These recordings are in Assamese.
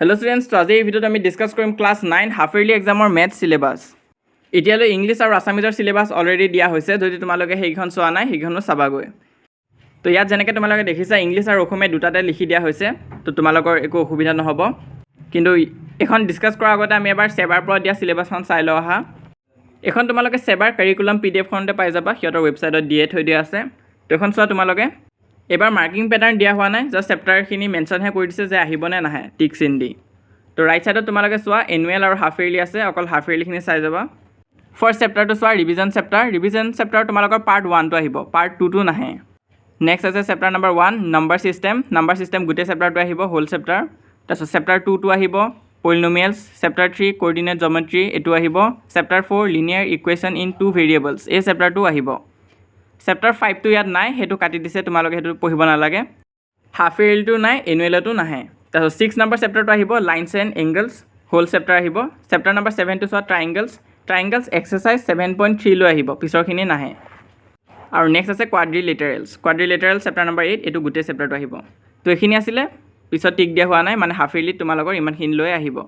Hello students, to আজি এই ভিডিওত আমি ডিসকাস কৰিম ক্লাস 9 হাফ ইয়াৰলি এক্সামৰ মেথ সিলেবাস। এতিয়ালৈ ইংলিশ আৰু আসামিজৰ সিলেবাস অলৰেডি দিয়া হৈছে, যদি তোমালোকে সেইখন চোৱা নাই সেইখনো চাবাগৈ। তো ইয়াত যেনেকৈ তোমালোকে দেখিছা ইংলিশ আৰু অসমীয়া দুটাতে লিখি দিয়া হৈছে, তো তোমালোকৰ একো অসুবিধা নহ'ব। কিন্তু এখন ডিসকাস কৰাৰ আগতে আমি এবাৰ সেবাৰ পৰা দিয়া সিলেবাসখন চাই লওঁ আহা। এখন তোমালোকে সেবাৰ কাৰিকুলাম PDF খনতে পাই যাবা, সিহঁতৰ ৱেবছাইটত দিয়ে থৈ দিয়া আছে। তো এখন চোৱা তোমালোকে। এবাৰ মাৰ্কিং প্যাটাৰ্ন দিয়া হোৱা নাই, জাস্ট চেপ্টাৰখিনি মেনশ্যনহে কৰি দিছে যে আহিব নে নাহে টিক চিন দি। তো ৰাইট সাইডত তোমালোকে চোৱা এনুৱেল আৰু হাফ ইয়াৰলি আছে, অকল হাফ ইয়াৰলিখিনি চাই যাবা। ফাৰ্ষ্ট চেপ্টাৰটো চোৱা ৰিভিজন চেপ্টাৰ তোমালোকৰ পাৰ্ট 1টো আহিব, পাৰ্ট 2টো নাহে। নেক্সট আছে চেপ্টাৰ নম্বৰ 1 নাম্বাৰ চিষ্টেম গোটেই চেপ্টাৰটো আহিব, হোল চেপ্টাৰ। তাৰপিছত চেপ্টাৰ 2টো আহিব পলিনমিয়েলছ, চেপ্টাৰ 3 কোঅৰ্ডিনেট জিঅ'মেট্ৰি এইটো আহিব, chapter 4 linear equation in 2 variables এই চেপ্টাৰটো আহিব। চেপ্টাৰ 5টো ইয়াত নাই, সেইটো কাটি দিছে, তোমালোকে সেইটো পঢ়িব নালাগে। হাফ ইয়াৰলিটো নাই, এনুৱেলতো নাহে। তাৰপিছত 6 নম্বৰ চেপ্টাৰটো আহিব lines and angles, whole chapter আহিব। চেপ্টাৰ নম্বৰ 7টো চোৱা ট্ৰাইংগলছ এক্সাৰচাইজ 7.3 লৈ আহিব, পিছৰখিনি নাহে। আৰু নেক্সট আছে কোৱাড্ৰিলেটাৰেল চেপ্টাৰ নম্বৰ 8, এইটো গোটেই চেপ্টাৰটো আহিব। তো এইখিনি আছিলে, পিছত টিক দিয়া হোৱা নাই, মানে হাফ ইয়াৰলিত তোমালোকৰ ইমানখিনি লৈ আহিব।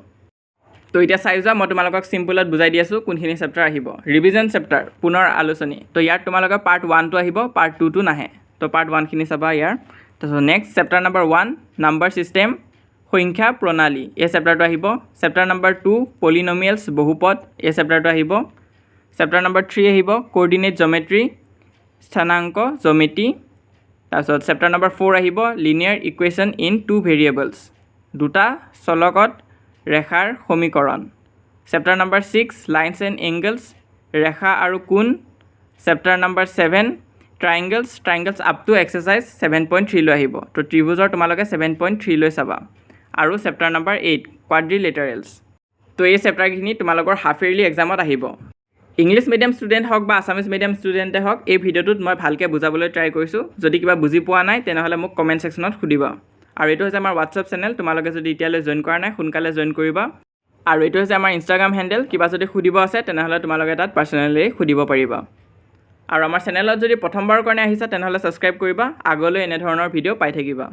তো এতিয়া চাই যোৱা, মই তোমালোকক চিম্পলত বুজাই দি আছোঁ কোনখিনি চেপ্টাৰ আহিব। ৰিভিজন চেপ্টাৰ পুনৰ আলোচনী, তো ইয়াত তোমালোকৰ পাৰ্ট 1টো আহিব, পাৰ্ট 2টো নাহে। তো পাৰ্ট 1খিনি চাবা ইয়াৰ। তাৰপিছত next chapter number 1 number system সংখ্যা প্ৰণালী এই চেপ্টাৰটো আহিব। চেপ্টাৰ নম্বৰ 2 পলিনমিয়েলছ বহুপদ এই চেপ্টাৰটো আহিব। চেপ্টাৰ নম্বৰ 3 আহিব কোঅৰ্ডিনেট জিঅ'মেট্ৰি স্থানাংক জ্যামিতি। তাৰপিছত চেপ্টাৰ নম্বৰ 4 আহিব লিনিয়াৰ ইকুৱেশ্যন ইন 2 ভেৰিয়েবলছ দুটা চলকত ৰেখাৰ সমীকৰণ। Chapter number 6 lines and angles ৰেখা আৰু কোণ। Chapter number 7 triangles up to exercise 7.3 লৈ আহিব। তো ত্ৰিভুজৰ তোমালোকে 7.3 লৈ চাবা। আৰু চেপ্টাৰ নম্বৰ 8 কোৱাড্ৰিলেটাৰেলছ। তো এই চেপ্টাৰখিনি তোমালোকৰ হাফ ইয়াৰলি এক্সামত আহিব। ইংলিছ মিডিয়াম ষ্টুডেণ্ট হওক বা আছামিজ মিডিয়াম ষ্টুডেণ্টে হওক, এই ভিডিঅ'টোত মই ভালকৈ বুজাবলৈ ট্ৰাই কৰিছোঁ। যদি কিবা বুজি পোৱা নাই তেনেহ'লে মোক কমেণ্ট ছেকশ্যনত সুধিবা। আৰু এইটো হৈছে আমাৰ হোৱাটছআপ চেনেল, তোমালোকে যদি এতিয়ালৈ জইন কৰা নাই সোনকালে জইন কৰিবা। আৰু এইটো হৈছে আমাৰ ইনষ্টাগ্ৰাম হেণ্ডেল, কিবা যদি সুধিব আছে তেনেহ'লে তোমালোকে তাত পাৰ্চনেলি সুধিব পাৰিবা। আৰু আমাৰ চেনেলত যদি প্ৰথমবাৰৰ কাৰণে আহিছা তেনেহ'লে ছাবস্ক্ৰাইব কৰিবা, আগলৈ এনেধৰণৰ ভিডিঅ' পাই থাকিবা।